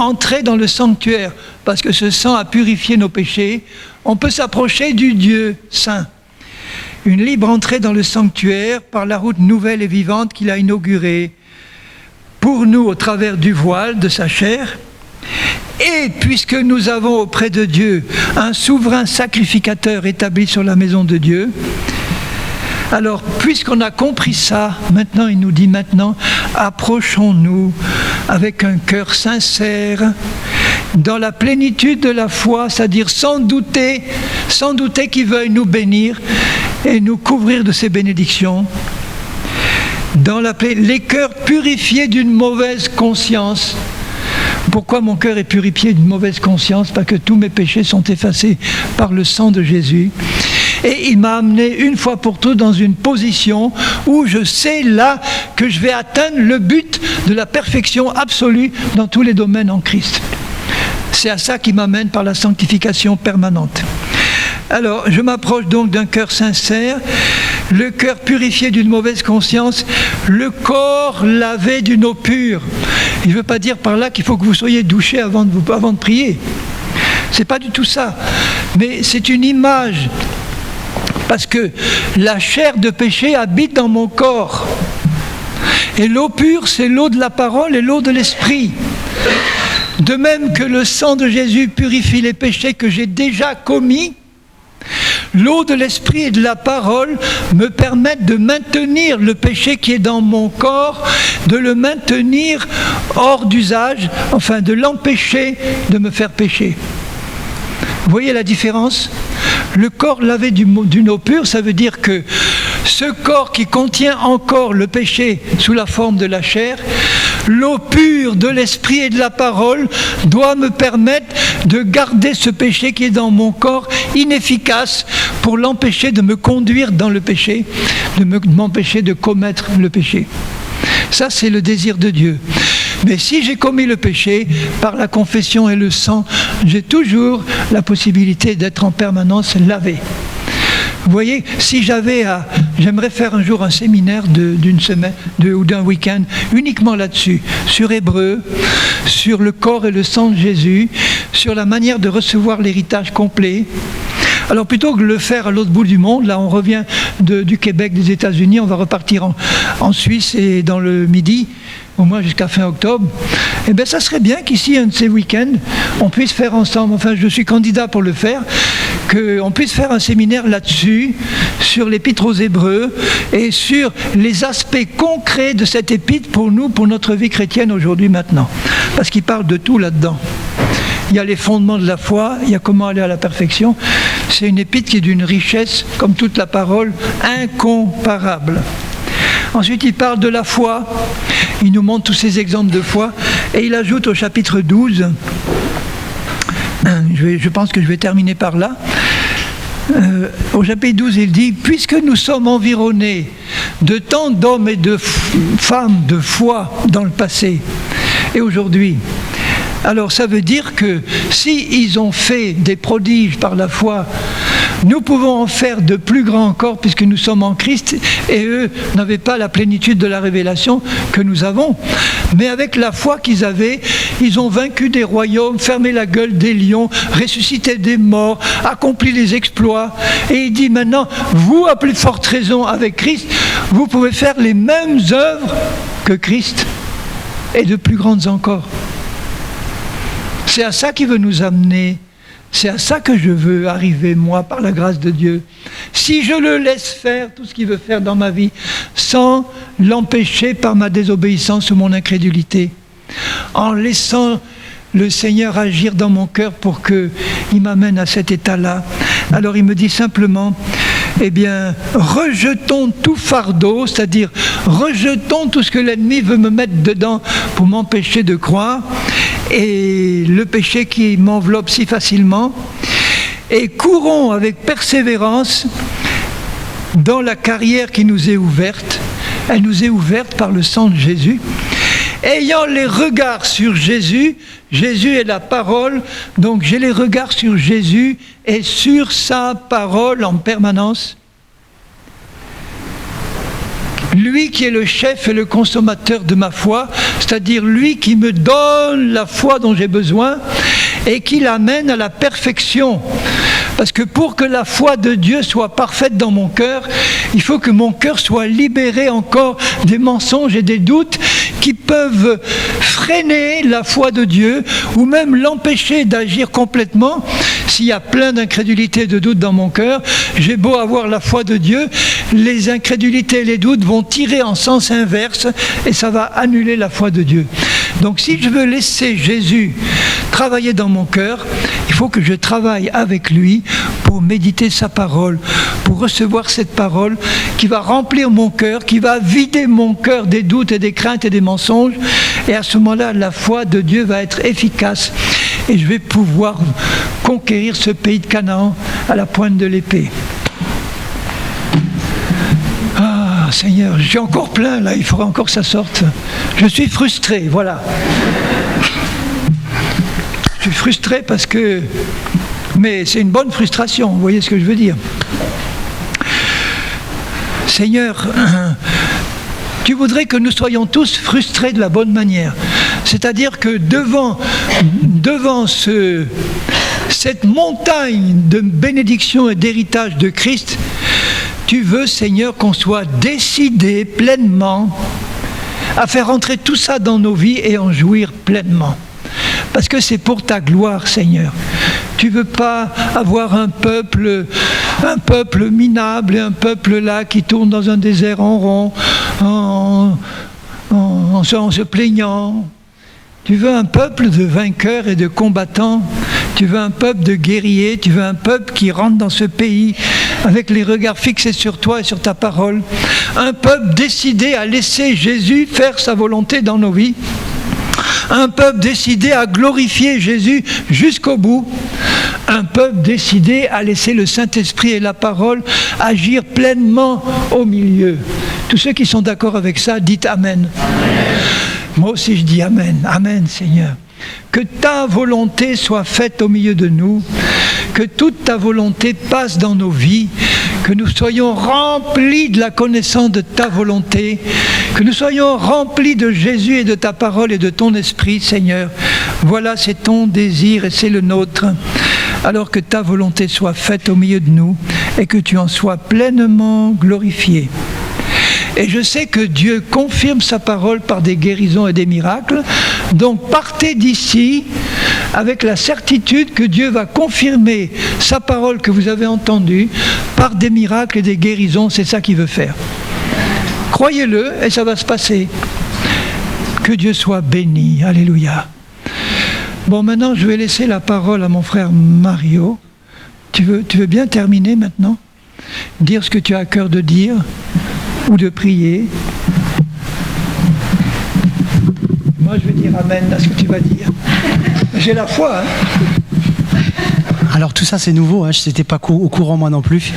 entrer dans le sanctuaire, parce que ce sang a purifié nos péchés, on peut s'approcher du Dieu saint. Une libre entrée dans le sanctuaire par la route nouvelle et vivante qu'il a inaugurée pour nous au travers du voile de sa chair. Et puisque nous avons auprès de Dieu un souverain sacrificateur établi sur la maison de Dieu, alors puisqu'on a compris ça, maintenant il nous dit maintenant, approchons-nous avec un cœur sincère, dans la plénitude de la foi, c'est-à-dire sans douter qu'il veuille nous bénir et nous couvrir de ses bénédictions, dans les cœurs purifiés d'une mauvaise conscience. Pourquoi mon cœur est purifié d'une mauvaise conscience? Parce que tous mes péchés sont effacés par le sang de Jésus. Et il m'a amené une fois pour toutes dans une position où je sais là que je vais atteindre le but de la perfection absolue dans tous les domaines en Christ. C'est à ça qui m'amène par la sanctification permanente. Alors, je m'approche donc d'un cœur sincère, le cœur purifié d'une mauvaise conscience, le corps lavé d'une eau pure. Il ne veut pas dire par là qu'il faut que vous soyez douché avant de prier. C'est pas du tout ça. Mais c'est une image. Parce que la chair de péché habite dans mon corps. Et l'eau pure, c'est l'eau de la parole et l'eau de l'esprit. De même que le sang de Jésus purifie les péchés que j'ai déjà commis, l'eau de l'esprit et de la parole me permettent de maintenir le péché qui est dans mon corps, de le maintenir hors d'usage, enfin de l'empêcher de me faire pécher. Vous voyez la différence ? Le corps lavé d'une eau pure, ça veut dire que ce corps qui contient encore le péché sous la forme de la chair, l'eau pure de l'esprit et de la parole doit me permettre de garder ce péché qui est dans mon corps inefficace pour l'empêcher de me conduire dans le péché, de m'empêcher de commettre le péché. Ça, c'est le désir de Dieu. Mais si j'ai commis le péché, par la confession et le sang, j'ai toujours la possibilité d'être en permanence lavé. Vous voyez, si j'aimerais faire un jour un séminaire d'une semaine ou d'un week-end uniquement là-dessus, sur Hébreu, sur le corps et le sang de Jésus, sur la manière de recevoir l'héritage complet. Alors plutôt que de le faire à l'autre bout du monde, là on revient du Québec, des États-Unis, on va repartir en Suisse et dans le Midi, au moins jusqu'à fin octobre, eh bien ça serait bien qu'ici, un de ces week-ends, on puisse faire ensemble, enfin je suis candidat pour le faire, qu'on puisse faire un séminaire là-dessus, sur l'épître aux Hébreux, et sur les aspects concrets de cette épître pour nous, pour notre vie chrétienne aujourd'hui, maintenant. Parce qu'il parle de tout là-dedans. Il y a les fondements de la foi, il y a comment aller à la perfection. C'est une épître qui est d'une richesse, comme toute la parole, incomparable. Ensuite, il parle de la foi. Il nous montre tous ces exemples de foi. Et il ajoute au chapitre 12, je pense que je vais terminer par là. Au chapitre 12, il dit « Puisque nous sommes environnés de tant d'hommes et de femmes de foi dans le passé et aujourd'hui, alors ça veut dire que s'ils ont fait des prodiges par la foi, nous pouvons en faire de plus grands encore puisque nous sommes en Christ et eux n'avaient pas la plénitude de la révélation que nous avons. Mais avec la foi qu'ils avaient, ils ont vaincu des royaumes, fermé la gueule des lions, ressuscité des morts, accompli les exploits. Et il dit maintenant, vous à plus forte raison avec Christ, vous pouvez faire les mêmes œuvres que Christ et de plus grandes encore. C'est à ça qu'il veut nous amener. C'est à ça que je veux arriver, moi, par la grâce de Dieu. Si je le laisse faire, tout ce qu'il veut faire dans ma vie, sans l'empêcher par ma désobéissance ou mon incrédulité, en laissant le Seigneur agir dans mon cœur pour qu'il m'amène à cet état-là. Alors il me dit simplement, eh bien, rejetons tout fardeau, c'est-à-dire rejetons tout ce que l'ennemi veut me mettre dedans pour m'empêcher de croire, et le péché qui m'enveloppe si facilement, et courons avec persévérance dans la carrière qui nous est ouverte. Elle nous est ouverte par le sang de Jésus. Ayant les regards sur Jésus, Jésus est la parole, donc j'ai les regards sur Jésus et sur sa parole en permanence. lui qui est le chef et le consommateur de ma foi, c'est-à-dire lui qui me donne la foi dont j'ai besoin et qui l'amène à la perfection. Parce que pour que la foi de Dieu soit parfaite dans mon cœur, il faut que mon cœur soit libéré encore des mensonges et des doutes qui peuvent freiner la foi de Dieu ou même l'empêcher d'agir complètement. S'il y a plein d'incrédulité et de doutes dans mon cœur, j'ai beau avoir la foi de Dieu, les incrédulités et les doutes vont tirer en sens inverse et ça va annuler la foi de Dieu. Donc si je veux laisser Jésus travailler dans mon cœur, il faut que je travaille avec lui pour méditer sa parole, pour recevoir cette parole qui va remplir mon cœur, qui va vider mon cœur des doutes et des craintes et des mensonges. Et à ce moment-là, la foi de Dieu va être efficace et je vais pouvoir conquérir ce pays de Canaan à la pointe de l'épée. Ah Seigneur, j'ai encore plein là, il faudra encore que ça sorte. Je suis frustré, voilà. Je suis frustré parce que... Mais c'est une bonne frustration, vous voyez ce que je veux dire. Seigneur, tu voudrais que nous soyons tous frustrés de la bonne manière. C'est-à-dire que devant cette montagne de bénédiction et d'héritage de Christ, tu veux, Seigneur, qu'on soit décidé pleinement à faire entrer tout ça dans nos vies et en jouir pleinement. Parce que c'est pour ta gloire, Seigneur. Tu ne veux pas avoir un peuple minable et un peuple là qui tourne dans un désert en rond, en se plaignant. Tu veux un peuple de vainqueurs et de combattants. Tu veux un peuple de guerriers. Tu veux un peuple qui rentre dans ce pays avec les regards fixés sur toi et sur ta parole. Un peuple décidé à laisser Jésus faire sa volonté dans nos vies. Un peuple décidé à glorifier Jésus jusqu'au bout. Un peuple décidé à laisser le Saint-Esprit et la parole agir pleinement au milieu. Tous ceux qui sont d'accord avec ça, dites Amen. Amen. Moi aussi je dis Amen. Amen, Seigneur. Que ta volonté soit faite au milieu de nous. Que toute ta volonté passe dans nos vies. Que nous soyons remplis de la connaissance de ta volonté, que nous soyons remplis de Jésus et de ta parole et de ton esprit, Seigneur. Voilà, c'est ton désir et c'est le nôtre. Alors que ta volonté soit faite au milieu de nous et que tu en sois pleinement glorifié. Et je sais que Dieu confirme sa parole par des guérisons et des miracles. Donc partez d'ici avec la certitude que Dieu va confirmer sa parole que vous avez entendue par des miracles et des guérisons. C'est ça qu'il veut faire. Croyez-le et ça va se passer. Que Dieu soit béni. Alléluia. Bon, maintenant je vais laisser la parole à mon frère Mario. Tu veux bien terminer maintenant? Dire ce que tu as à cœur de dire ou de prier. Moi je vais dire Amen à ce que tu vas dire. J'ai la foi. Hein. Alors tout ça c'est nouveau, hein. Je n'étais pas au courant moi non plus.